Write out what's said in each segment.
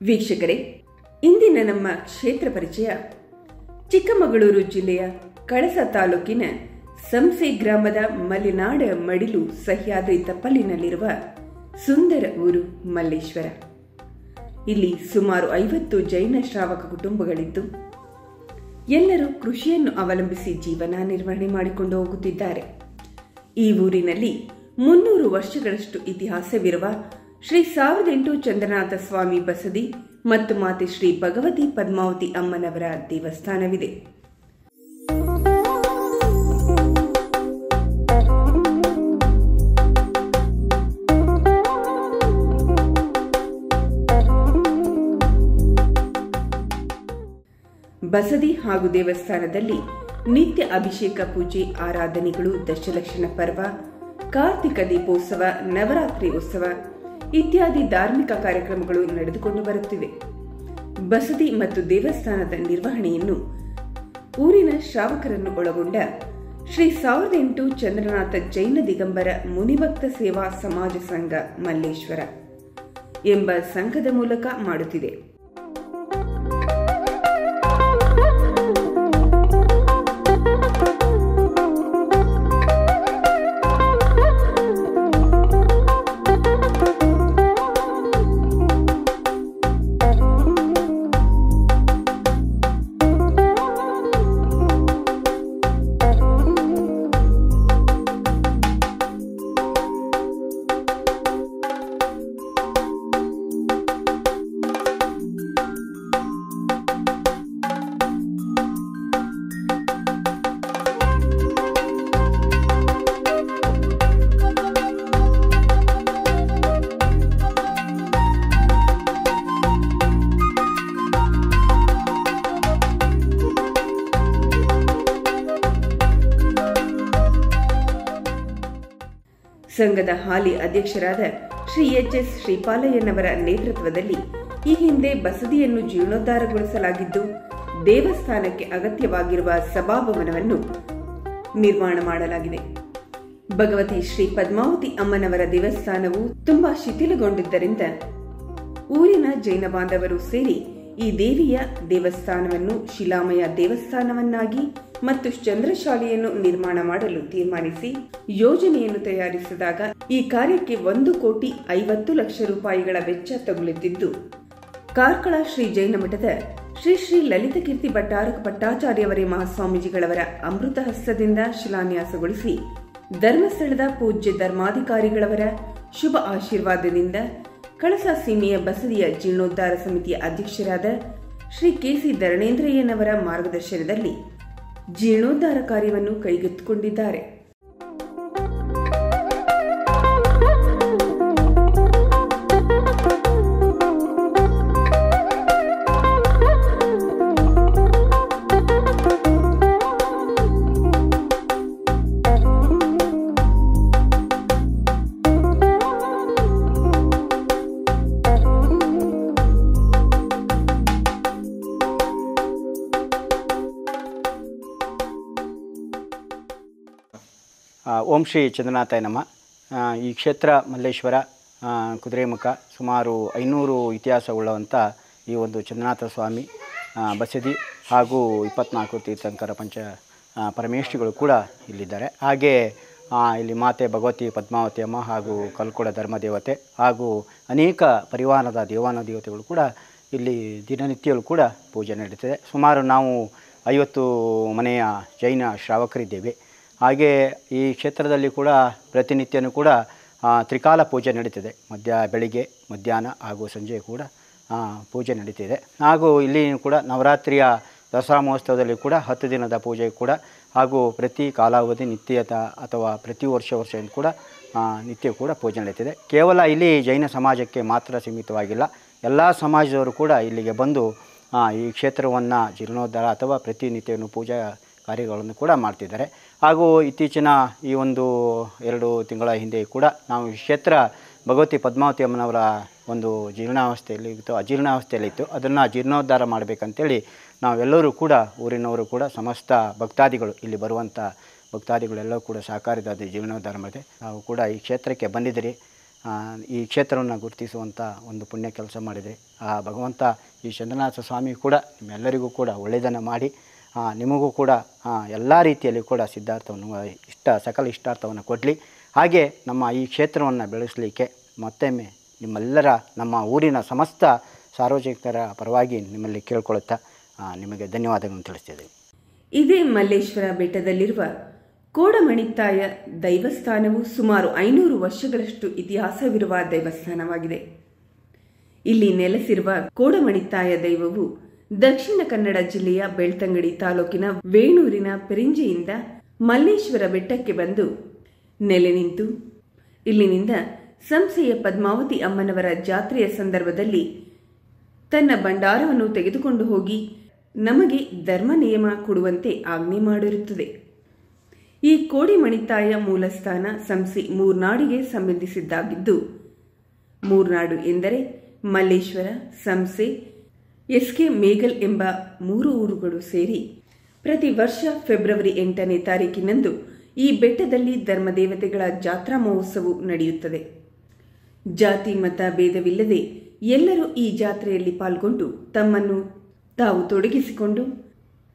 ವೀಕ್ಷಕರೇ, ಇಂದಿನ ನಮ್ಮ ಕ್ಷೇತ್ರ ಪರಿಚಯ ಚಿಕ್ಕಮಗಳೂರು ಜಿಲ್ಲೆಯ ಕಳಸ ತಾಲೂಕಿನ ಸಂಸೆ ಗ್ರಾಮದ ಮಲೆನಾಡ ಮಡಿಲು ಸಹ್ಯಾದ್ರಿ ತಪ್ಪಲಿನಲ್ಲಿರುವ ಸುಂದರ ಊರು ಮಲ್ಲೇಶ್ವರ. ಇಲ್ಲಿ ಸುಮಾರು 50 ಜೈನ ಶ್ರಾವಕ ಕುಟುಂಬಗಳಿದ್ದು ಎಲ್ಲರೂ ಕೃಷಿಯನ್ನು ಅವಲಂಬಿಸಿ ಜೀವನ ನಿರ್ವಹಣೆ ಮಾಡಿಕೊಂಡು ಹೋಗುತ್ತಿದ್ದಾರೆ. ಈ ಊರಿನಲ್ಲಿ 300 ವರ್ಷಗಳಷ್ಟು ಇತಿಹಾಸವಿರುವ ಶ್ರೀ 1008 ಚಂದ್ರನಾಥ ಸ್ವಾಮಿ ಬಸದಿ ಮತ್ತು ಮಾತೆ ಶ್ರೀ ಭಗವತಿ ಪದ್ಮಾವತಿ ಅಮ್ಮನವರ ದೇವಸ್ಥಾನವಿದೆ. ಬಸದಿ ಹಾಗೂ ದೇವಸ್ಥಾನದಲ್ಲಿ ನಿತ್ಯ ಅಭಿಷೇಕ ಪೂಜೆ, ಆರಾಧನೆಗಳು, ದಶಲಕ್ಷಣ ಪರ್ವ, ಕಾರ್ತಿಕ ದೀಪೋತ್ಸವ, ನವರಾತ್ರಿ ಉತ್ಸವ ಇತ್ಯಾದಿ ಧಾರ್ಮಿಕ ಕಾರ್ಯಕ್ರಮಗಳು ನಡೆದುಕೊಂಡು ಬರುತ್ತಿವೆ. ಬಸದಿ ಮತ್ತು ದೇವಸ್ಥಾನದ ನಿರ್ವಹಣೆಯನ್ನು ಊರಿನ ಶ್ರಾವಕರನ್ನು ಒಳಗೊಂಡ ಶ್ರೀ 1008 ಚಂದ್ರನಾಥ ಜೈನ ದಿಗಂಬರ ಮುನಿಭಕ್ತ ಸೇವಾ ಸಮಾಜ ಸಂಘ ಮಲ್ಲೇಶ್ವರ ಎಂಬ ಸಂಘದ ಮೂಲಕ ಮಾಡುತ್ತಿದೆ. ಸಂಘದ ಹಾಲಿ ಅಧ್ಯಕ್ಷರಾದ ಶ್ರೀ ಎಚ್.ಎಸ್. ಶ್ರೀಪಾಲಯ್ಯನವರ ನೇತೃತ್ವದಲ್ಲಿ ಈ ಹಿಂದೆ ಬಸದಿಯನ್ನು ಜೀರ್ಣೋದ್ಧಾರಗೊಳಿಸಲಾಗಿದ್ದು ದೇವಸ್ಥಾನಕ್ಕೆ ಅಗತ್ಯವಾಗಿರುವ ಸಭಾಭವನವನ್ನು ನಿರ್ಮಾಣ ಮಾಡಲಾಗಿದೆ. ಭಗವತಿ ಶ್ರೀ ಪದ್ಮಾವತಿ ಅಮ್ಮನವರ ದೇವಸ್ಥಾನವು ತುಂಬಾ ಶಿಥಿಲಗೊಂಡಿದ್ದರಿಂದ ಊರಿನ ಜೈನ ಬಾಂಧವರು ಸೇರಿ ಈ ದೇವಿಯ ದೇವಸ್ಥಾನವನ್ನು ಶಿಲಾಮಯ ದೇವಸ್ಥಾನವನ್ನಾಗಿ ಮತ್ತು ಚಂದ್ರಶಾಲೆಯನ್ನು ನಿರ್ಮಾಣ ಮಾಡಲು ತೀರ್ಮಾನಿಸಿ ಯೋಜನೆಯನ್ನು ತಯಾರಿಸಿದಾಗ ಈ ಕಾರ್ಯಕ್ಕೆ 1,50,00,000 ರೂಪಾಯಿಗಳ ವೆಚ್ಚ ತಗುಲುತ್ತಿದ್ದು, ಕಾರ್ಕಳ ಶ್ರೀ ಜೈನ ಮಠದ ಶ್ರೀ ಶ್ರೀ ಲಲಿತಕೀರ್ತಿ ಭಟ್ಟಾರಕ ಭಟ್ಟಾಚಾರ್ಯವರೇ ಮಹಾಸ್ವಾಮೀಜಿಗಳವರ ಅಮೃತ ಹಸ್ತದಿಂದ ಶಿಲಾನ್ಯಾಸಗೊಳಿಸಿ ಧರ್ಮಸ್ಥಳದ ಪೂಜ್ಯ ಧರ್ಮಾಧಿಕಾರಿಗಳವರ ಶುಭ ಆಶೀರ್ವಾದದಿಂದ ಕಳಸ ಸೀಮೆಯ ಬಸದಿಯ ಜೀರ್ಣೋದ್ಧಾರ ಸಮಿತಿಯ ಅಧ್ಯಕ್ಷರಾದ ಶ್ರೀ ಕೆ.ಸಿ. ಧರಣೇಂದ್ರಯ್ಯನವರ ಮಾರ್ಗದರ್ಶನದಲ್ಲಿ ಜೀರ್ಣೋದ್ಧಾರ ಕಾರ್ಯವನ್ನು ಕೈಗೆತ್ತಿಕೊಂಡಿದ್ದಾರೆ. ಓಂ ಶ್ರೀ ಚಂದ್ರನಾಥಾಯ ನಮಃ. ಈ ಕ್ಷೇತ್ರ ಮಲ್ಲೇಶ್ವರ ಕುದುರೆಮುಖ ಸುಮಾರು 500 ಇತಿಹಾಸವುಳ್ಳಂಥ ಈ ಒಂದು ಚಂದ್ರನಾಥ ಸ್ವಾಮಿ ಬಸದಿ ಹಾಗೂ 24 ತೀರ್ಥಂಕರ ಪಂಚ ಪರಮೇಶ್ವರಿಗಳು ಕೂಡ ಇಲ್ಲಿದ್ದಾರೆ. ಹಾಗೆ ಇಲ್ಲಿ ಮಾತೆ ಭಗವತಿ ಪದ್ಮಾವತಿ ಅಮ್ಮ ಹಾಗೂ ಕಲ್ಕೊಡ ಧರ್ಮದೇವತೆ ಹಾಗೂ ಅನೇಕ ಪರಿವಾರದ ದೇವಾನ ದೇವತೆಗಳು ಕೂಡ ಇಲ್ಲಿ ದಿನನಿತ್ಯಗಳು ಕೂಡ ಪೂಜೆ ನಡೀತದೆ. ಸುಮಾರು ನಾವು 50 ಮನೆಯ ಜೈನ ಶ್ರಾವಕರಿದ್ದೇವೆ. ಹಾಗೆ ಈ ಕ್ಷೇತ್ರದಲ್ಲಿ ಕೂಡ ಪ್ರತಿನಿತ್ಯನೂ ಕೂಡ ತ್ರಿಕಾಲ ಪೂಜೆ ನಡೀತಿದೆ. ಬೆಳಿಗ್ಗೆ, ಮಧ್ಯಾಹ್ನ ಹಾಗೂ ಸಂಜೆ ಕೂಡ ಪೂಜೆ ನಡೀತಿದೆ. ಹಾಗೂ ಇಲ್ಲಿ ಕೂಡ ನವರಾತ್ರಿಯ ದಸರಾ ಮಹೋತ್ಸವದಲ್ಲಿ ಕೂಡ 10 ದಿನದ ಪೂಜೆ ಕೂಡ ಹಾಗೂ ಪ್ರತಿ ಕಾಲಾವಧಿ ನಿತ್ಯದ ಅಥವಾ ಪ್ರತಿ ವರ್ಷ ಕೂಡ ನಿತ್ಯ ಕೂಡ ಪೂಜೆ ನಡೀತಿದೆ. ಕೇವಲ ಇಲ್ಲಿ ಜೈನ ಸಮಾಜಕ್ಕೆ ಮಾತ್ರ ಸೀಮಿತವಾಗಿಲ್ಲ, ಎಲ್ಲ ಸಮಾಜದವರು ಕೂಡ ಇಲ್ಲಿಗೆ ಬಂದು ಈ ಕ್ಷೇತ್ರವನ್ನು ಜೀರ್ಣೋದ್ಧಾರ ಅಥವಾ ಪ್ರತಿನಿತ್ಯವನ್ನು ಪೂಜಾ ಕಾರ್ಯಗಳನ್ನು ಕೂಡ ಮಾಡ್ತಿದ್ದಾರೆ. ಹಾಗೂ ಇತ್ತೀಚಿನ ಈ ಒಂದು 2 ತಿಂಗಳ ಹಿಂದೆ ಕೂಡ ನಾವು ಈ ಕ್ಷೇತ್ರ ಭಗವತಿ ಪದ್ಮಾವತಿ ಅಮ್ಮನವರ ಒಂದು ಜೀರ್ಣಾವಸ್ಥೆಯಲ್ಲಿತ್ತು, ಅಜೀರ್ಣಾವಸ್ಥೆಯಲ್ಲಿತ್ತು. ಅದನ್ನು ಜೀರ್ಣೋದ್ಧಾರ ಮಾಡಬೇಕಂತೇಳಿ ನಾವೆಲ್ಲರೂ ಕೂಡ ಊರಿನವರು ಕೂಡ ಸಮಸ್ತ ಭಕ್ತಾದಿಗಳು ಇಲ್ಲಿ ಬರುವಂಥ ಭಕ್ತಾದಿಗಳೆಲ್ಲವೂ ಕೂಡ ಸಹಕಾರಿದಾದ ಜೀರ್ಣೋದ್ಧಾರ ಮಾಡಿದೆ. ನಾವು ಕೂಡ ಈ ಕ್ಷೇತ್ರಕ್ಕೆ ಬಂದಿದ್ದೀರಿ. ಈ ಕ್ಷೇತ್ರವನ್ನು ಗುರುತಿಸುವಂಥ ಒಂದು ಪುಣ್ಯ ಕೆಲಸ ಮಾಡಿದೆ. ಆ ಭಗವಂತ ಈ ಚಂದ್ರನಾಥ ಸ್ವಾಮಿ ಕೂಡ ನಿಮ್ಮೆಲ್ಲರಿಗೂ ಕೂಡ ಒಳ್ಳೆಯದನ್ನು ಮಾಡಿ ನಿಮಗೂ ಕೂಡ ಎಲ್ಲ ರೀತಿಯಲ್ಲಿ ಕೂಡ ಸಿದ್ಧಾರ್ಥವನ್ನು ಸಕಲ ಇಷ್ಟಾರ್ಥವನ್ನು ಕೊಡಲಿ. ಹಾಗೆ ನಮ್ಮ ಈ ಕ್ಷೇತ್ರವನ್ನು ಬೆಳೆಸಲಿಕ್ಕೆ ಮತ್ತೊಮ್ಮೆ ನಿಮ್ಮೆಲ್ಲರ ನಮ್ಮ ಊರಿನ ಸಮಸ್ತ ಸಾರ್ವಜನಿಕರ ಪರವಾಗಿ ನಿಮ್ಮಲ್ಲಿ ಕೇಳ್ಕೊಳ್ಳುತ್ತಾ ನಿಮಗೆ ಧನ್ಯವಾದಗಳನ್ನು ತಿಳಿಸ್ತಿದ್ದೇವೆ. ಇದೇ ಮಲ್ಲೇಶ್ವರ ಬೆಟ್ಟದಲ್ಲಿರುವ ಕೋಡಮಣಿತ್ತಾಯ ದೈವಸ್ಥಾನವು ಸುಮಾರು 500 ವರ್ಷಗಳಷ್ಟು ಇತಿಹಾಸವಿರುವ ದೇವಸ್ಥಾನವಾಗಿದೆ. ಇಲ್ಲಿ ನೆಲೆಸಿರುವ ಕೋಡಮಣಿತ್ತಾಯ ದೈವವು ದಕ್ಷಿಣ ಕನ್ನಡ ಜಿಲ್ಲೆಯ ಬೆಳ್ತಂಗಡಿ ತಾಲೂಕಿನ ವೇಣೂರಿನ ಪೆರಿಂಜೆಯಿಂದ ಮಲ್ಲೇಶ್ವರ ಬೆಟ್ಟಕ್ಕೆ ಬಂದು ನೆಲೆ ನಿಂತು ಇಲ್ಲಿನಿಂದ ಸಂಸೆಯ ಪದ್ಮಾವತಿ ಅಮ್ಮನವರ ಜಾತ್ರೆಯ ಸಂದರ್ಭದಲ್ಲಿ ತನ್ನ ಭಂಡಾರವನ್ನು ತೆಗೆದುಕೊಂಡು ಹೋಗಿ ನಮಗೆ ಧರ್ಮ ನಿಯಮ ಕೊಡುವಂತೆ ಆಜ್ಞೆ ಮಾಡಿರುತ್ತದೆ. ಈ ಕೋಡಿಮಣಿತಾಯ ಮೂಲಸ್ಥಾನ ಸಂಸೆ ಮೂರ್ನಾಡಿಗೆ ಸಂಬಂಧಿಸಿದ್ದಾಗಿದ್ದು, ಮೂರ್ನಾಡು ಎಂದರೆ ಮಲ್ಲೇಶ್ವರ, ಸಂಸೆ, ಎಸ್ಕೆ ಮೇಗಲ್ ಎಂಬ 3 ಊರುಗಳು ಸೇರಿ ಪ್ರತಿ ವರ್ಷ ಫೆಬ್ರವರಿ 8ನೇ ತಾರೀಕಿನಂದು ಈ ಬೆಟ್ಟದಲ್ಲಿ ಧರ್ಮದೇವತೆಗಳ ಜಾತ್ರಾ ಮಹೋತ್ಸವ ನಡೆಯುತ್ತದೆ. ಜಾತಿ ಮತ ಭೇದವಿಲ್ಲದೆ ಎಲ್ಲರೂ ಈ ಜಾತ್ರೆಯಲ್ಲಿ ಪಾಲ್ಗೊಂಡು ತಮ್ಮನ್ನು ತಾವು ತೊಡಗಿಸಿಕೊಂಡು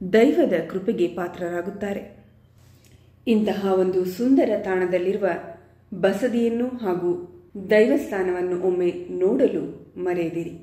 ದೈವದ ಕೃಪೆಗೆ ಪಾತ್ರರಾಗುತ್ತಾರೆ. ಇಂತಹ ಒಂದು ಸುಂದರ ತಾಣದಲ್ಲಿರುವ ಬಸದಿಯನ್ನು ಹಾಗೂ ದೈವಸ್ಥಾನವನ್ನು ಒಮ್ಮೆ ನೋಡಲು ಮರೆಯದಿರಿ.